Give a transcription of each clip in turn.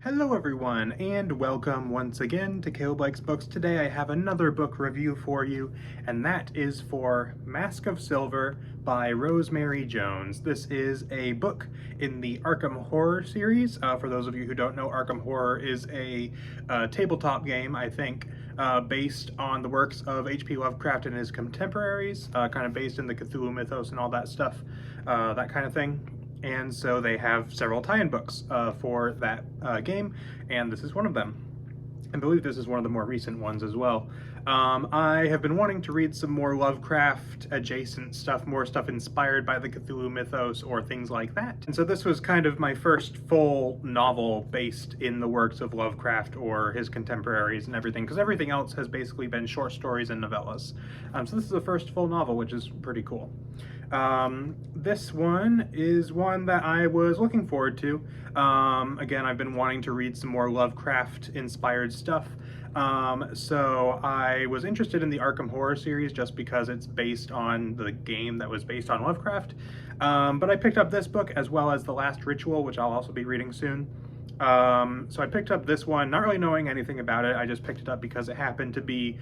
Hello everyone, and welcome once again to Caleb Likes Books. Today I have another book review for you, and that is for Mask of Silver by Rosemary Jones. This is a book in the Arkham Horror series. For those of you who don't know, Arkham Horror is a tabletop game, I think, based on the works of H.P. Lovecraft and his contemporaries, kind of based in the Cthulhu mythos and all that stuff, that kind of thing. And so they have several tie-in books for that game, and this is one of them. I believe this is one of the more recent ones as well. I have been wanting to read some more Lovecraft adjacent stuff, more stuff inspired by the Cthulhu mythos or things like that. And so this was kind of my first full novel based in the works of Lovecraft or his contemporaries and everything, because everything else has basically been short stories and novellas. So this is the first full novel, which is pretty cool. This one is one that I was looking forward to. Again, I've been wanting to read some more Lovecraft-inspired stuff. So I was interested in the Arkham Horror series just because it's based on the game that was based on Lovecraft. But I picked up this book as well as The Last Ritual, which I'll also be reading soon. So I picked up this one, not really knowing anything about it. I just picked it up because it happened to be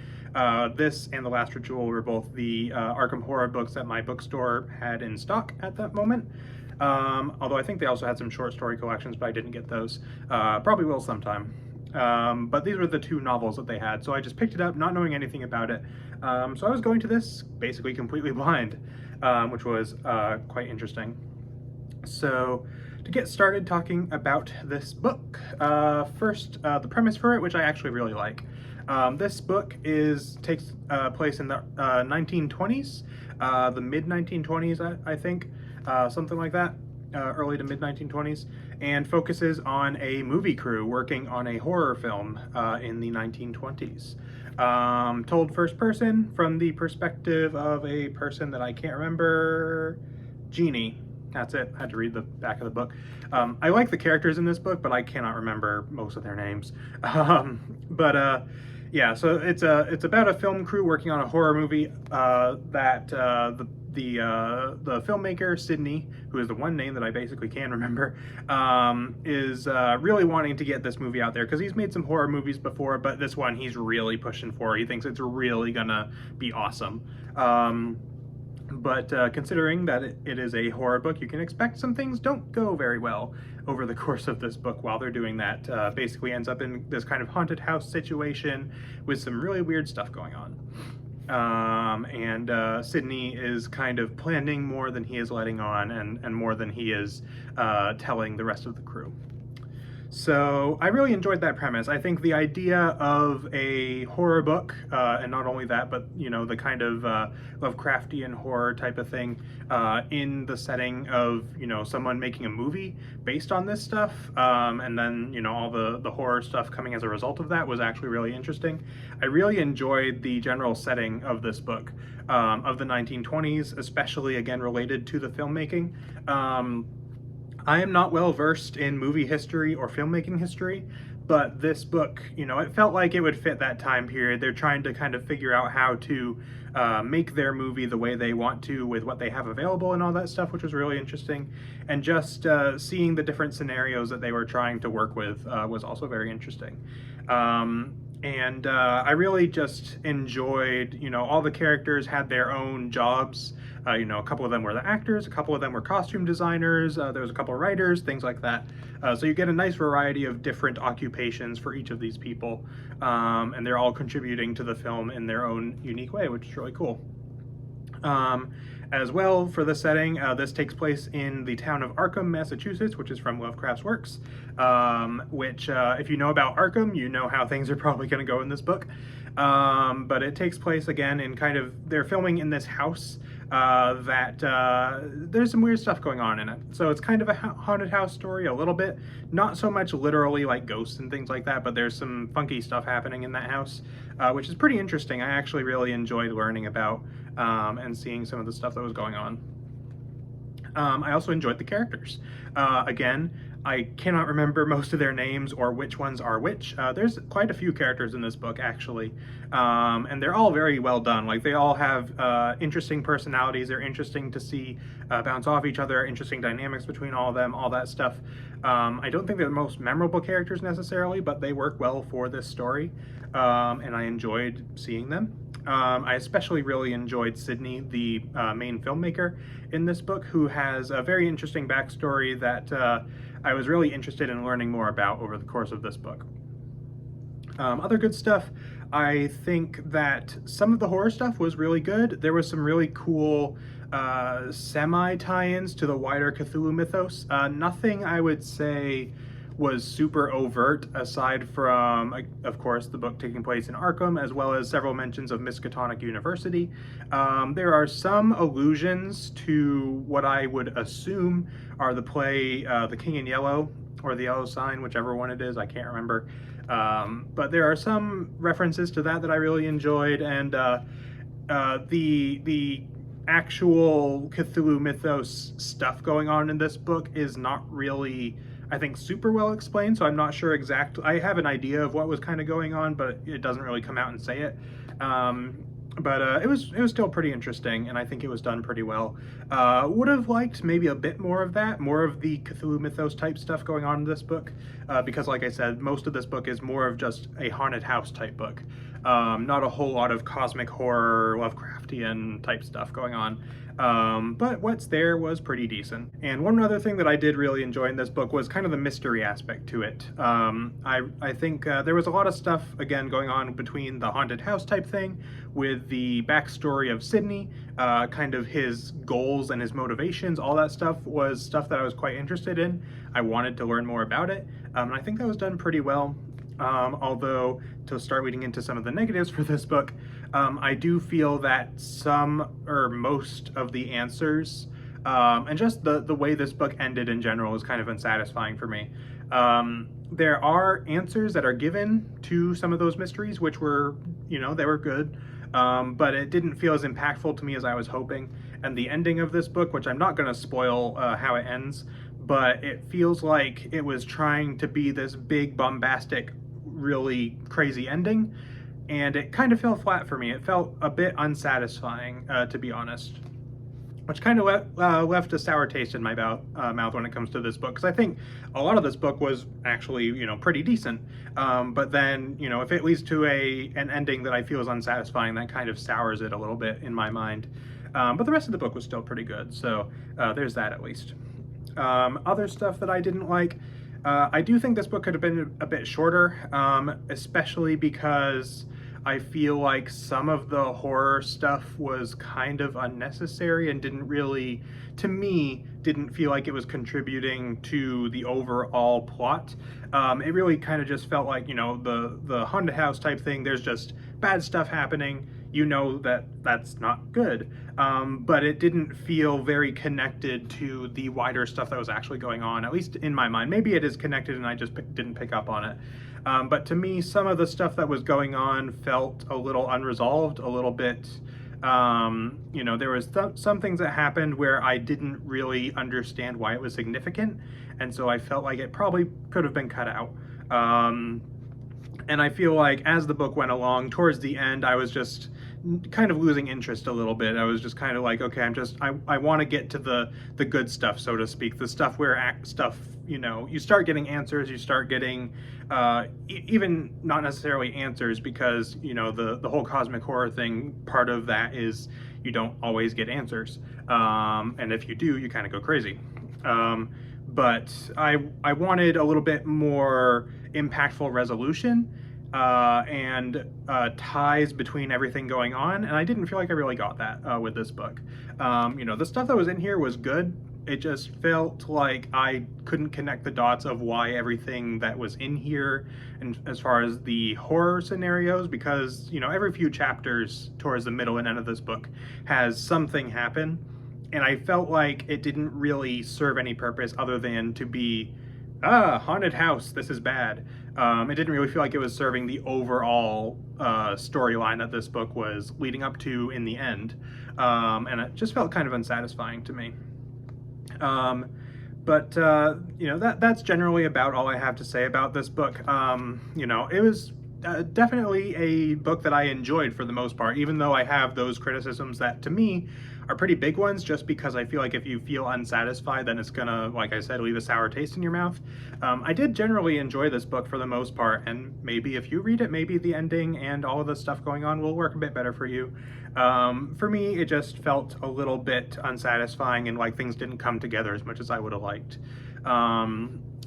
this and The Last Ritual were both the Arkham Horror books that my bookstore had in stock at that moment. Although I think they also had some short story collections, but I didn't get those. Probably will sometime. But these were the two novels that they had, so I just picked it up, not knowing anything about it. So I was going to this basically completely blind, which was quite interesting. So to get started talking about this book, first the premise for it, which I actually really like. This book takes place in the 1920s, the mid-1920s, I think, something like that, early to mid-1920s, and focuses on a movie crew working on a horror film in the 1920s. Told first person from the perspective of a person that I can't remember, Jeannie. That's it. I had to read the back of the book. I like the characters in this book, but I cannot remember most of their names. Yeah, so it's about a film crew working on a horror movie that the filmmaker Sydney, who is the one name that I basically can remember, is really wanting to get this movie out there because he's made some horror movies before, but this one he's really pushing for. He thinks it's really gonna be awesome. But considering that it is a horror book, you can expect some things don't go very well over the course of this book while they're doing that. Basically ends up in this kind of haunted house situation with some really weird stuff going on. Sydney is kind of planning more than he is letting on, and more than he is telling the rest of the crew. So I really enjoyed that premise. I think the idea of a horror book, and not only that, but you know, the kind of Lovecraftian horror type of thing in the setting of, you know, someone making a movie based on this stuff, and then, you know, all the horror stuff coming as a result of that was actually really interesting. I really enjoyed the general setting of this book, of the 1920s, especially again related to the filmmaking. I am not well versed in movie history or filmmaking history, but this book, you know, it felt like it would fit that time period. They're trying to kind of figure out how to make their movie the way they want to with what they have available and all that stuff, which was really interesting. And just seeing the different scenarios that they were trying to work with was also very interesting. I really just enjoyed, you know, all the characters had their own jobs. You know, a couple of them were the actors, a couple of them were costume designers, there was a couple of writers, things like that. So you get a nice variety of different occupations for each of these people, and they're all contributing to the film in their own unique way, which is really cool. As well, for the setting, this takes place in the town of Arkham, Massachusetts, which is from Lovecraft's works, which, if you know about Arkham, you know how things are probably going to go in this book. But it takes place, again, in kind of, they're filming in this house there's some weird stuff going on in it. So it's kind of a haunted house story, a little bit. Not so much literally like ghosts and things like that, but there's some funky stuff happening in that house, which is pretty interesting. I actually really enjoyed learning about and seeing some of the stuff that was going on. I also enjoyed the characters. Again, I cannot remember most of their names or which ones are which. There's quite a few characters in this book, actually, and they're all very well done. Like, they all have interesting personalities. They're interesting to see bounce off each other, interesting dynamics between all of them, all that stuff. I don't think they're the most memorable characters necessarily, but they work well for this story, and I enjoyed seeing them. I especially really enjoyed Sydney, the main filmmaker in this book, who has a very interesting backstory that I was really interested in learning more about over the course of this book. Other good stuff, I think that some of the horror stuff was really good. There was some really cool semi-tie-ins to the wider Cthulhu mythos. Nothing I would say was super overt, aside from, of course, the book taking place in Arkham, as well as several mentions of Miskatonic University. There are some allusions to what I would assume are the play The King in Yellow, or The Yellow Sign, whichever one it is, I can't remember. But there are some references to that I really enjoyed, and the actual Cthulhu mythos stuff going on in this book is not really, I think, super well explained, so I'm not sure exactly. I have an idea of what was kind of going on, but it doesn't really come out and say it. But it was still pretty interesting, and I think it was done pretty well. Would have liked maybe a bit more of that, more of the Cthulhu mythos type stuff going on in this book, because like I said, most of this book is more of just a haunted house type book. Not a whole lot of cosmic horror, Lovecraftian type stuff going on. But what's there was pretty decent. And one other thing that I did really enjoy in this book was kind of the mystery aspect to it. I think there was a lot of stuff, again, going on between the haunted house type thing with the backstory of Sydney, kind of his goals and his motivations. All that stuff was stuff that I was quite interested in. I wanted to learn more about it, and I think that was done pretty well. Although, to start reading into some of the negatives for this book, I do feel that some or most of the answers, and just the way this book ended in general, is kind of unsatisfying for me. There are answers that are given to some of those mysteries, which were, they were good, but it didn't feel as impactful to me as I was hoping. And the ending of this book, which I'm not going to spoil how it ends, but it feels like it was trying to be this big, bombastic, really crazy ending, and it kind of fell flat for me. It felt a bit unsatisfying, to be honest, which kind of left a sour taste in my mouth when it comes to this book, because I think a lot of this book was actually, pretty decent, but then, if it leads to an ending that I feel is unsatisfying, that kind of sours it a little bit in my mind. But the rest of the book was still pretty good, so there's that at least. Other stuff that I didn't like, I do think this book could have been a bit shorter, especially because I feel like some of the horror stuff was kind of unnecessary and didn't really, to me, didn't feel like it was contributing to the overall plot. It really kind of just felt like, the haunted house type thing, there's just bad stuff happening, that's not good. But it didn't feel very connected to the wider stuff that was actually going on, at least in my mind. Maybe it is connected and I just didn't pick up on it. But to me, some of the stuff that was going on felt a little unresolved, a little bit, there was some things that happened where I didn't really understand why it was significant, and so I felt like it probably could have been cut out. And I feel like as the book went along, towards the end, I was just kind of losing interest a little bit. I was just kind of like, okay, I want to get to the good stuff, so to speak, the stuff where you start getting answers, you start getting, even not necessarily answers, because, the whole cosmic horror thing, part of that is you don't always get answers. And if you do, you kind of go crazy. But I wanted a little bit more impactful resolution, and ties between everything going on, and I didn't feel like I really got that with this book. The stuff that was in here was good. It just felt like I couldn't connect the dots of why everything that was in here, and as far as the horror scenarios, because every few chapters towards the middle and end of this book has something happen, and I felt like it didn't really serve any purpose other than to be, haunted house, this is bad. It didn't really feel like it was serving the overall storyline that this book was leading up to in the end, and it just felt kind of unsatisfying to me. But you know, that's generally about all I have to say about this book. You know, it was definitely a book that I enjoyed for the most part, even though I have those criticisms that to me are pretty big ones, just because I feel like if you feel unsatisfied, then it's gonna, like I said, leave a sour taste in your mouth. I did generally enjoy this book for the most part, and maybe if you read it, maybe the ending and all of the stuff going on will work a bit better for you. For me, it just felt a little bit unsatisfying and like things didn't come together as much as I would have liked.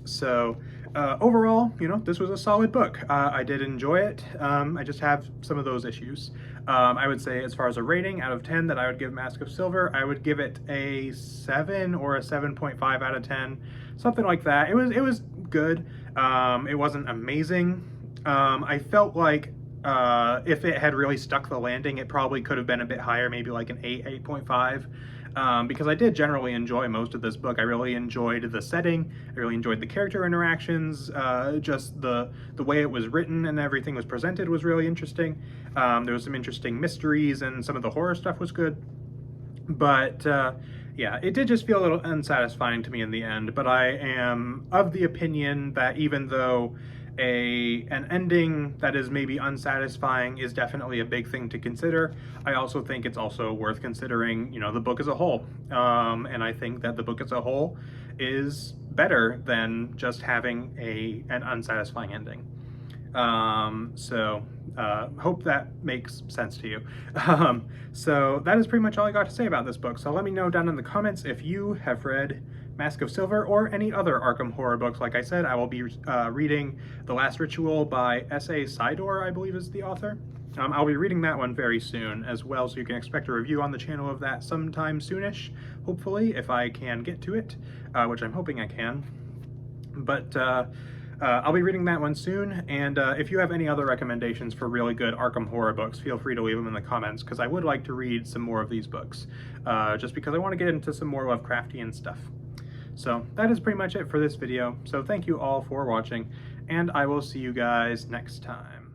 So overall, you know, this was a solid book. I did enjoy it. I just have some of those issues. I would say as far as a rating out of 10 that I would give Mask of Silver, I would give it a 7 or a 7.5 out of 10, something like that. It was good. It wasn't amazing. I felt like if it had really stuck the landing, it probably could have been a bit higher, maybe like an 8, 8.5. Because I did generally enjoy most of this book. I really enjoyed the setting, I really enjoyed the character interactions, just the way it was written and everything was presented was really interesting. There was some interesting mysteries and some of the horror stuff was good. But yeah, it did just feel a little unsatisfying to me in the end, but I am of the opinion that even though an ending that is maybe unsatisfying is definitely a big thing to consider, I also think it's also worth considering, you know, the book as a whole. And I think that the book as a whole is better than just having an unsatisfying ending. Hope that makes sense to you. So that is pretty much all I got to say about this book. So let me know down in the comments if you have read Mask of Silver or any other Arkham horror books. Like I said, I will be reading The Last Ritual by S.A. Sidor, I believe is the author. I'll be reading that one very soon as well, so you can expect a review on the channel of that sometime soonish, hopefully, if I can get to it, which I'm hoping I can. But I'll be reading that one soon, and if you have any other recommendations for really good Arkham horror books, feel free to leave them in the comments, because I would like to read some more of these books, just because I want to get into some more Lovecraftian stuff. So that is pretty much it for this video, so thank you all for watching, and I will see you guys next time.